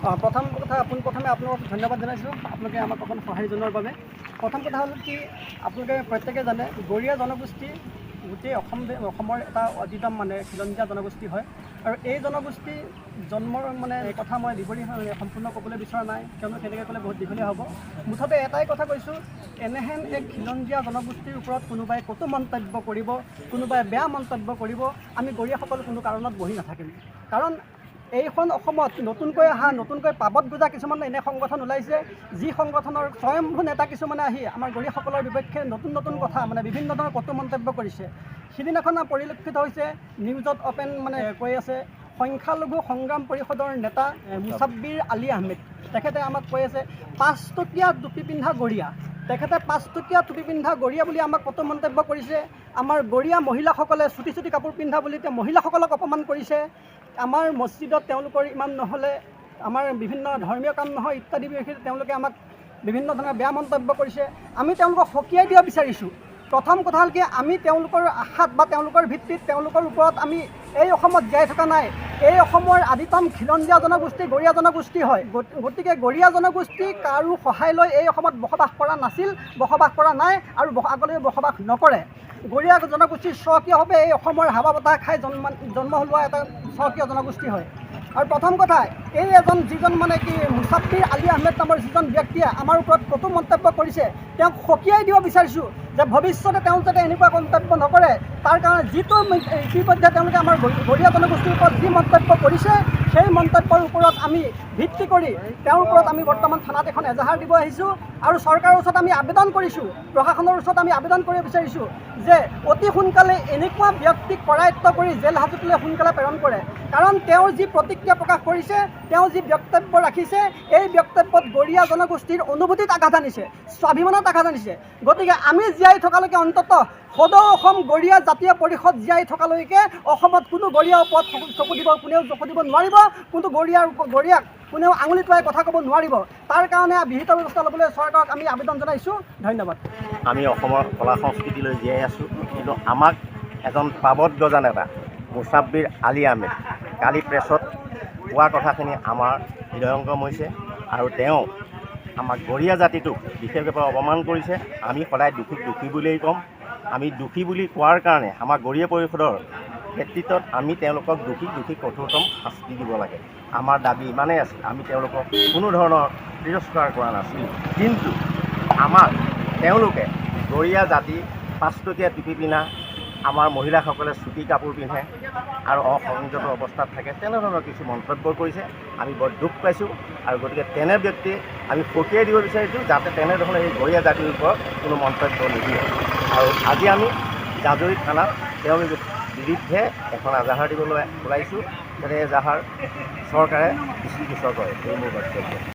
প্ৰথম কথা পোনপ্ৰথমে আপোনালোকক ধন্যবাদ জনাইছোঁ আপোনালোকে আমাক অকণ সঁহাৰি জনোৱাৰ বাবে। প্ৰথম কথা হ'ল কি, আপোনালোকে প্ৰত্যেকে জানে গৰীয়া জনগোষ্ঠী গোটেই অসমৰ এটা অতিতম খিলঞ্জীয়া জনগোষ্ঠী হয়। আৰু এই জনগোষ্ঠী জন্মৰ কথা মই সম্পূৰ্ণ ক'বলৈ বিচৰা নাই, কিয়নো তেনেকৈ ক'লে বহুত দীঘলীয়া হ'ব। মুঠতে এটাই কথা কৈছোঁ, এনেহেন এক খিলঞ্জীয়া জনগোষ্ঠীৰ ওপৰত কোনোবাই কটু মন্তব্য কৰিব, কোনোবাই বেয়া মন্তব্য কৰিব, আমি গৰীয়াসকল কোনো কাৰণত বহি নাথাকিম। কাৰণ এইখন অসমত নতুনকৈ পাবত গোজা কিছুমান এনে সংগঠন ওলাইছে, যি সংগঠনৰ স্বয়ম্ভূ নেতা কিছুমানে আহি আমাৰ গৰীয়াসকলৰ বিপক্ষে নতুন কথা বিভিন্ন ধৰণৰ কটু মন্তব্য কৰিছে। সিদিনাখন পৰিলক্ষিত হৈছে নিউজত অপেন কৈ আছে, সংখ্যালঘু সংগ্ৰাম পৰিষদৰ নেতা মুছাব্বিৰ আলী আহমেদ, তেখেতে আমাক কৈ আছে 5 টকীয়া টুপি পিন্ধা গৰীয়া। তেখেতে 5 টকীয়া টুপি পিন্ধা গৰীয়া বুলি আমাক কটু মন্তব্য কৰিছে। আমাৰ গৰীয়া মহিলাসকলে চুটি কাপোৰ পিন্ধা বুলি তেওঁ মহিলাসকলক অপমান কৰিছে। আমাৰ মছজিদত তেওঁলোকৰ ইমান নহ'লে, আমাৰ বিভিন্ন ধৰ্মীয় কাম নহয় ইত্যাদি বিষয়ে তেওঁলোকে আমাক বিভিন্ন ধৰণৰ বেয়া মন্তব্য কৰিছে। আমি তেওঁলোকক সকীয়াই দিব বিচাৰিছোঁ। প্ৰথম কথা হ'ল কি, আমি তেওঁলোকৰ আশাত বা তেওঁলোকৰ ভিত্তিত তেওঁলোকৰ ওপৰত আমি এই অসমত জীয়াই থকা নাই। এই অসমৰ আদিতম খিলঞ্জীয়া জনগোষ্ঠী গৰীয়া জনগোষ্ঠী হয়। গতিকে গৰীয়া জনগোষ্ঠী কাৰো সহায় লৈ এই অসমত বসবাস কৰা নাছিল, বসবাস কৰা নাই আৰু আগলৈ বসবাস নকৰে। গৰীয়া জনগোষ্ঠীৰ স্বকীয়ভাৱে এই অসমৰ হাৱা বতাহ খাই জন্ম লোৱা এটা স্বকীয় জনগোষ্ঠী হয়। আৰু প্ৰথম কথা, এই যিজন মুছাব্বিৰ আলী আহমেদ নামৰ যিজন ব্যক্তিয়ে আমাৰ ওপৰত কটু মন্তব্য কৰিছে, তেওঁক সকীয়াই দিব বিচাৰিছোঁ যে ভৱিষ্যতে তেওঁ যাতে এনেকুৱা মন্তব্য নকৰে। তাৰ কাৰণে ইতিমধ্যে তেওঁলোকে আমাৰ গৰীয়া জনগোষ্ঠীৰ ওপৰত যি মন্তব্য কৰিছে, সেই মন্তব্যৰ ওপৰত আমি ভিত্তি কৰি তেওঁৰ ওপৰত আমি বৰ্তমান থানাত এখন এজাহাৰ দিব আহিছোঁ। আৰু চৰকাৰৰ ওচৰত আমি আবেদন কৰিছোঁ, প্ৰশাসনৰ ওচৰত আমি আবেদন কৰিব বিচাৰিছোঁ যে অতি সোনকালে এনেকুৱা ব্যক্তিক কৰায়ত্ব কৰি জেল হাজতলৈ সোনকালে প্ৰেৰণ কৰে। কাৰণ তেওঁৰ যি প্ৰতিক্ৰিয়া প্ৰকাশ কৰিছে, তেওঁ যি বক্তব্য ৰাখিছে, এই বক্তব্যত গৰীয়া জনগোষ্ঠীৰ অনুভূতিত আঘাত আনিছে, স্বাভিমানত আঘাত আনিছে। গতিকে আমি জীয়াই থকালৈকে অন্ততঃ সদৌ অসম গৰীয়া জাতীয় পৰিষদ জীয়াই থকালৈকে অসমত কোনো গৰীয়াৰ ওপৰত কোনেও চকু দিব নোৱাৰিব, কোনো গৰীয়াক কোনেও আঙুলি টুৱাই কথা ক'ব নোৱাৰিব। তাৰ কাৰণে বিহিত ব্যৱস্থা ল'বলৈ চৰকাৰক আমি আবেদন জনাইছোঁ। ধন্যবাদ। আমি অসমৰ কলা সংস্কৃতিলৈ জীয়াই আছোঁ, কিন্তু আমাক এজন পাবত গজা নেতা মুছাব্বিৰ আলী আহমেদ কালি প্ৰেছত কোৱা কথাখিনি আমাৰ হৃদয়ংগম হৈছে। আৰু তেওঁ আমাক গৰীয়া জাতিটোক বিশেষভাৱে অপমান কৰিছে। আমি সদায় দোষী বুলিয়েই ক'ম। আমি দোষী বুলি কোৱাৰ কাৰণে আমাৰ গৰীয়া পৰিষদৰ নেতৃত্বত আমি তেওঁলোকক দোষী কঠোৰতম শাস্তি দিব লাগে। আমাৰ দাবী ইমানেই আছে, আমি তেওঁলোকক কোনো ধৰণৰ তিৰস্কাৰ কৰা নাছিল। কিন্তু আমাক তেওঁলোকে গৰীয়া জাতি 5 টকীয়া টুপি পিন্ধা, আমাৰ মহিলাসকলে চুটি কাপোৰ পিন্ধে আৰু অসংযত অৱস্থাত থাকে, তেনেধৰণৰ কিছু মন্তব্য কৰিছে। আমি বৰ দুখ পাইছোঁ। আৰু গতিকে তেনে ব্যক্তি আমি সকীয়াই দিব বিচাৰিছোঁ, যাতে তেনেধৰণে এই গৰীয়া জাতিৰ ওপৰত কোনো মন্তব্য নিদিয়ে। আৰু আজি আমি জাজৰি থানাত তেওঁৰ বিৰুদ্ধে এখন এজাহাৰ দিবলৈ ওলাইছোঁ, যাতে এজাহাৰ চৰকাৰে দৃষ্টিগোচৰ কৰে। এই মোৰ বক্তব্য।